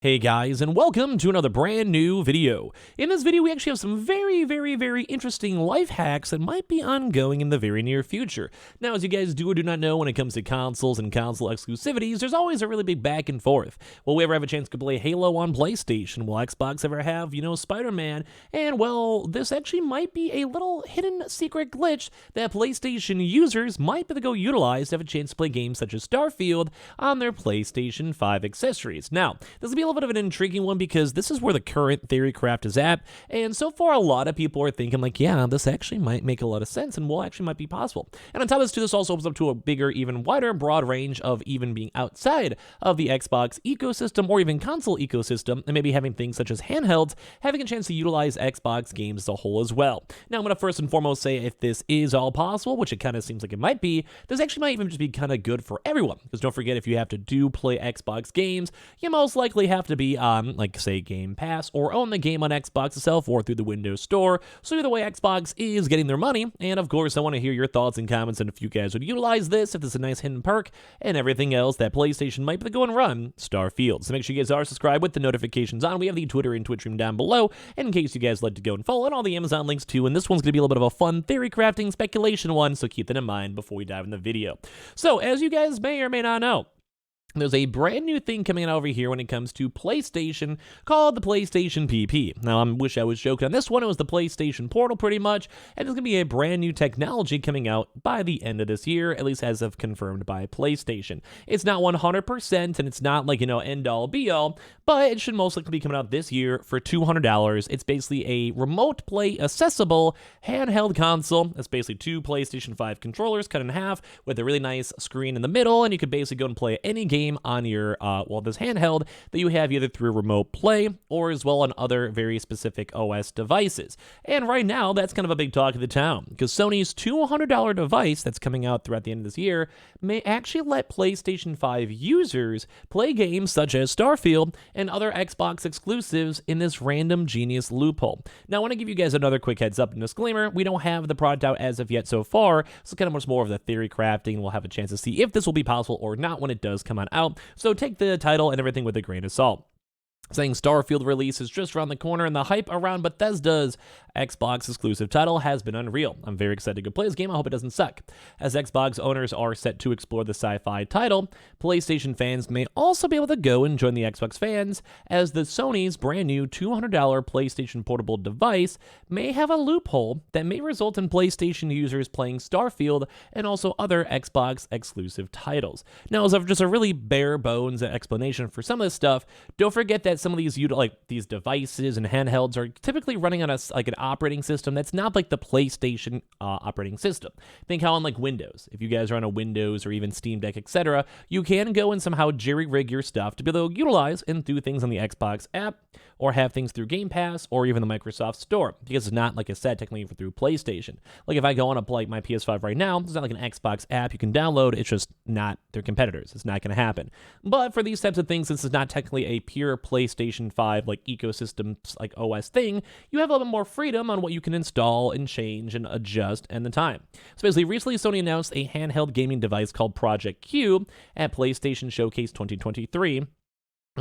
Hey guys, and welcome to another brand new video. In this video, we actually have some very interesting life hacks that might be ongoing in the very near future. Now, as you guys do or do not know, when it comes to consoles and console exclusivities, there's always a really big back and forth. Will we ever have a chance to play Halo on PlayStation? Will Xbox ever have, Spider-Man? And, well, this actually might be a little hidden secret glitch that PlayStation users might be able to go utilize to have a chance to play games such as Starfield on their PlayStation 5 accessories. Now, this will be a little bit of an intriguing one because this is where the current theory craft is at, and so far a lot of people are thinking like, yeah, this actually might make a lot of sense and might be possible. And on top of this too, this also opens up to a bigger, even wider, broad range of even being outside of the Xbox ecosystem or even console ecosystem, and maybe having things such as handhelds having a chance to utilize Xbox games as a whole as well. Now, I'm going to first and foremost say if this is all possible, which it kind of seems like it might be, this actually might even just be kind of good for everyone, because don't forget, if you have to play Xbox games, you most likely have to be on, like, say, Game Pass, or own the game on Xbox itself, or through the Windows Store. So either way, Xbox is getting their money, and of course, I want to hear your thoughts and comments on if you guys would utilize this, if this is a nice hidden perk, and everything else that PlayStation might be going to run Starfield. So make sure you guys are subscribed with the notifications on. We have the Twitter and Twitch stream down below, and in case you guys like to go and follow, and all the Amazon links too, and this one's going to be a little bit of a fun theory crafting speculation one, so keep that in mind before we dive in the video. So, as you guys may or may not know, there's a brand new thing coming out over here when it comes to PlayStation called the PlayStation PP. Now, I wish I was joking on this one. It was the PlayStation Portal pretty much, and there's going to be a brand new technology coming out by the end of this year, at least as of confirmed by PlayStation. It's not 100%, and it's not like, end-all, be-all, but it should most likely be coming out this year for $200. It's basically a remote play accessible handheld console. It's basically two PlayStation 5 controllers cut in half with a really nice screen in the middle, and you could basically go and play any game on your, this handheld that you have either through remote play or as well on other very specific OS devices. And right now, that's kind of a big talk of the town, because Sony's $200 device that's coming out throughout the end of this year may actually let PlayStation 5 users play games such as Starfield and other Xbox exclusives in this random genius loophole. Now, I want to give you guys another quick heads up and disclaimer. We don't have the product out as of yet so far, so kind of much more of the theory crafting. We'll have a chance to see if this will be possible or not when it does come out. So take the title and everything with a grain of salt. Saying Starfield release is just around the corner, and the hype around Bethesda's Xbox exclusive title has been unreal. I'm very excited to go play this game. I hope it doesn't suck. As Xbox owners are set to explore the sci-fi title, PlayStation fans may also be able to go and join the Xbox fans, as the Sony's brand new $200 PlayStation portable device may have a loophole that may result in PlayStation users playing Starfield and also other Xbox exclusive titles. Now, as of just a really bare bones explanation for some of this stuff, don't forget that some of these these devices and handhelds are typically running on an operating system that's not like the PlayStation operating system. Think how on Windows, if you guys are on a Windows or even Steam Deck, etc., you can go and somehow jerry-rig your stuff to be able to utilize and do things on the Xbox app, or have things through Game Pass or even the Microsoft Store, because it's not, like I said, technically through PlayStation. Like if I go on my PS5 right now, it's not like an Xbox app you can download. It's just not their competitors. It's not going to happen. But for these types of things, since it's not technically a pure PlayStation 5 ecosystem OS thing, you have a little bit more freedom on what you can install and change and adjust and the time. So basically, recently Sony announced a handheld gaming device called Project Q at PlayStation Showcase 2023.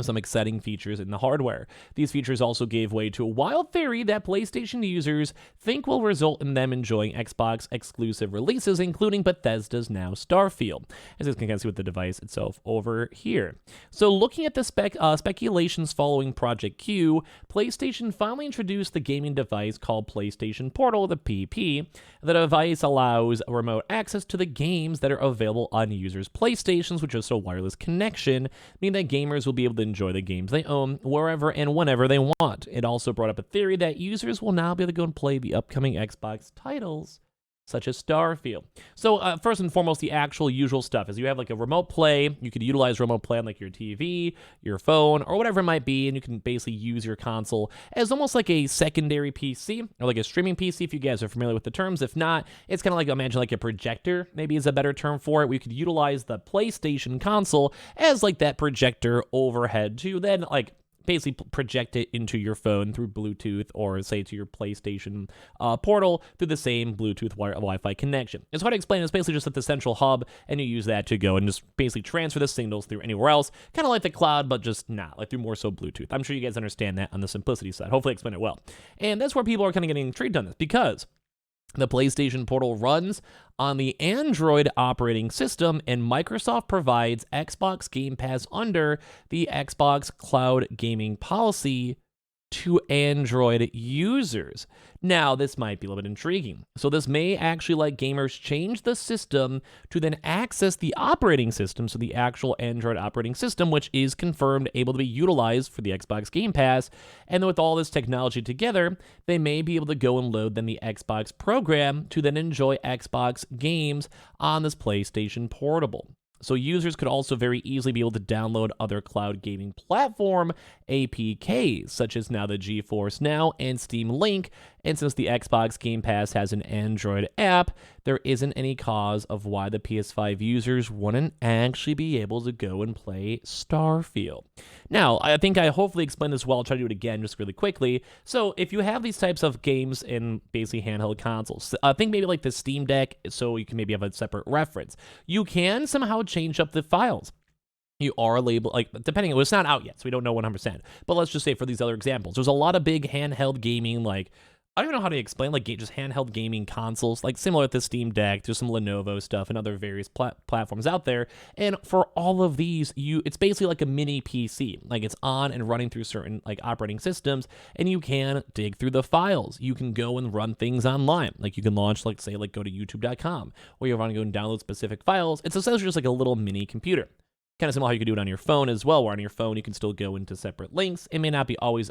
Some exciting features in the hardware. These features also gave way to a wild theory that PlayStation users think will result in them enjoying Xbox exclusive releases, including Bethesda's now Starfield. As you can kind of see with the device itself over here. So looking at the speculations following Project Q, PlayStation finally introduced the gaming device called PlayStation Portal, the PP. The device allows remote access to the games that are available on users' PlayStations, which is a wireless connection, meaning that gamers will be able to enjoy the games they own wherever and whenever they want. It also brought up a theory that users will now be able to go and play the upcoming Xbox titles such as Starfield. So first and foremost, the actual usual stuff is you have a remote play. You could utilize remote play on your TV, your phone, or whatever it might be, and you can basically use your console as almost like a secondary PC or a streaming PC, if you guys are familiar with the terms. If not, it's kind of imagine a projector maybe is a better term for it. We could utilize the PlayStation console as that projector overhead to then basically project it into your phone through Bluetooth or say to your PlayStation portal through the same Bluetooth Wi-Fi connection. It's hard to explain. It's basically just at the central hub, and you use that to go and just basically transfer the signals through anywhere else, kind of like the cloud, but just not, like through more so Bluetooth. I'm sure you guys understand that on the simplicity side. Hopefully I explained it well. And that's where people are kind of getting intrigued on this, because the PlayStation Portal runs on the Android operating system, and Microsoft provides Xbox Game Pass under the Xbox Cloud Gaming Policy to Android users. Now, this might be a little bit intriguing. So this may actually let gamers change the system to then access the operating system, so the actual Android operating system, which is confirmed able to be utilized for the Xbox Game Pass. And then with all this technology together, they may be able to go and load then the Xbox program to then enjoy Xbox games on this PlayStation Portable. So users could also very easily be able to download other cloud gaming platform APKs, such as now the GeForce Now and Steam Link. And since the Xbox Game Pass has an Android app, there isn't any cause of why the PS5 users wouldn't actually be able to go and play Starfield. Now, I think I hopefully explained this well. I'll try to do it again just really quickly. So if you have these types of games in basically handheld consoles, I think maybe like the Steam Deck, so you can maybe have a separate reference. You can somehow change up the files. You are labeled, like, depending, it's not out yet, so we don't know 100%. But let's just say for these other examples, there's a lot of big handheld gaming, like, I don't even know how to explain, like, just handheld gaming consoles, like similar to the Steam Deck. There's some Lenovo stuff and other various platforms out there. And for all of these, it's basically like a mini PC. Like, it's on and running through certain, like, operating systems, and you can dig through the files. You can go and run things online. Like, you can launch, like, say, like, go to youtube.com, where you want to go and download specific files. It's essentially just like a little mini computer. Kind of similar how you can do it on your phone as well, where on your phone you can still go into separate links. It may not be always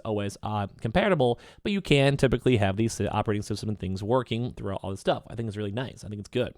compatible, but you can typically have these operating system and things working throughout all this stuff. I think it's really nice. I think it's good.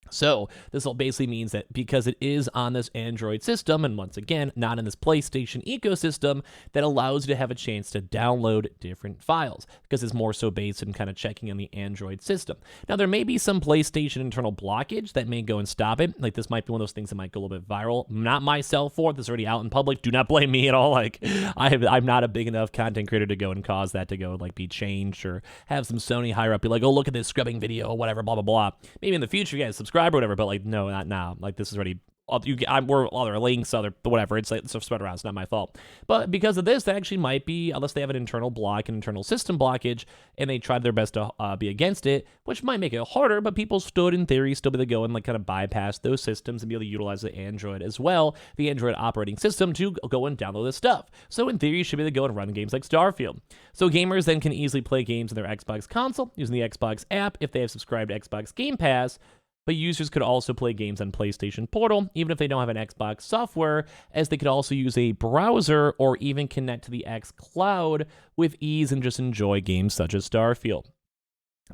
So this all basically means that because it is on this Android system, and once again, not in this PlayStation ecosystem, that allows you to have a chance to download different files, because it's more so based in kind of checking on the Android system. Now, there may be some PlayStation internal blockage that may go and stop it. Like, this might be one of those things that might go a little bit viral. Not myself for it. This is already out in public. Do not blame me at all. Like, I'm not a big enough content creator to go and cause that to go, like, be changed, or have some Sony higher up be like, oh, look at this scrubbing video or whatever, blah, blah, blah. Maybe in the future, you guys subscribe or whatever, but like, no, not now. Like, this is already, we're other links, other whatever. It's like, it's spread around. It's not my fault. But because of this, that actually might be, unless they have an internal block, an internal system blockage, and they tried their best to be against it, which might make it harder. But people stood in theory still be able to go and like kind of bypass those systems and be able to utilize the Android as well, the Android operating system, to go and download this stuff. So in theory, you should be able to go and run games like Starfield. So gamers then can easily play games on their Xbox console using the Xbox app if they have subscribed to Xbox Game Pass. But users could also play games on PlayStation Portal, even if they don't have an Xbox software, as they could also use a browser or even connect to the xCloud with ease and just enjoy games such as Starfield.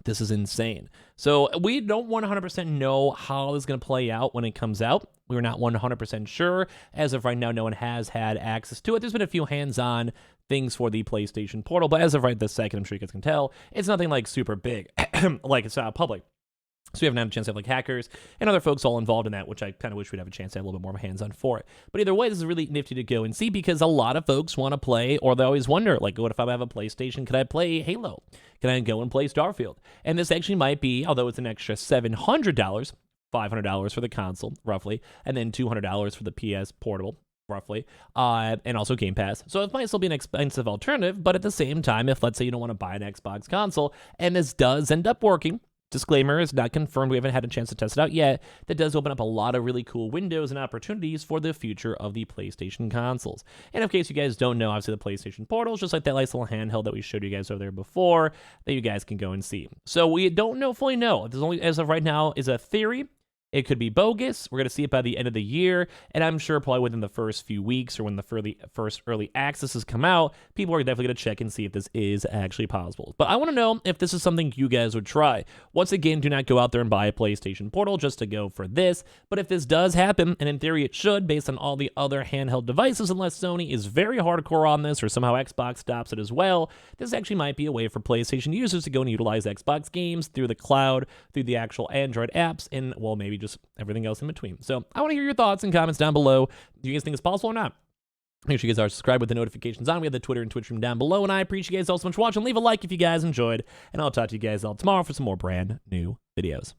This is insane. So we don't 100% know how this is going to play out when it comes out. We're not 100% sure. As of right now, no one has had access to it. There's been a few hands-on things for the PlayStation Portal, but as of right this second, I'm sure you guys can tell, it's nothing like super big, like it's not public. So we haven't had a chance to have like hackers and other folks all involved in that, which I kind of wish we'd have a chance to have a little bit more of a hands-on for it. But either way, this is really nifty to go and see, because a lot of folks want to play, or they always wonder, like, what if I have a PlayStation? Could I play Halo? Can I go and play Starfield? And this actually might be, although it's an extra $700, $500 for the console, roughly, and then $200 for the PS Portable, roughly, and also Game Pass. So it might still be an expensive alternative, but at the same time, if let's say you don't want to buy an Xbox console, and this does end up working, disclaimer, is not confirmed, we haven't had a chance to test it out yet, that does open up a lot of really cool windows and opportunities for the future of the PlayStation consoles. And in case you guys don't know, obviously the PlayStation Portal is just like that nice little handheld that we showed you guys over there before, that you guys can go and see. So we don't fully know. There's only, as of right now, is a theory. It could be bogus. We're going to see it by the end of the year, and I'm sure probably within the first few weeks, or when the first early accesses come out, people are definitely going to check and see if this is actually possible. But I want to know if this is something you guys would try. Once again, do not go out there and buy a PlayStation Portal just to go for this, but if this does happen, and in theory it should, based on all the other handheld devices, unless Sony is very hardcore on this, or somehow Xbox stops it as well, this actually might be a way for PlayStation users to go and utilize Xbox games through the cloud, through the actual Android apps, and, well, maybe just everything else in between. So I want to hear your thoughts and comments down below. Do you guys think it's possible or not? Make sure you guys are subscribed with the notifications on. We have the Twitter and Twitch room down below, and I appreciate you guys all so much for watching. Leave a like if you guys enjoyed, and I'll talk to you guys all tomorrow for some more brand new videos.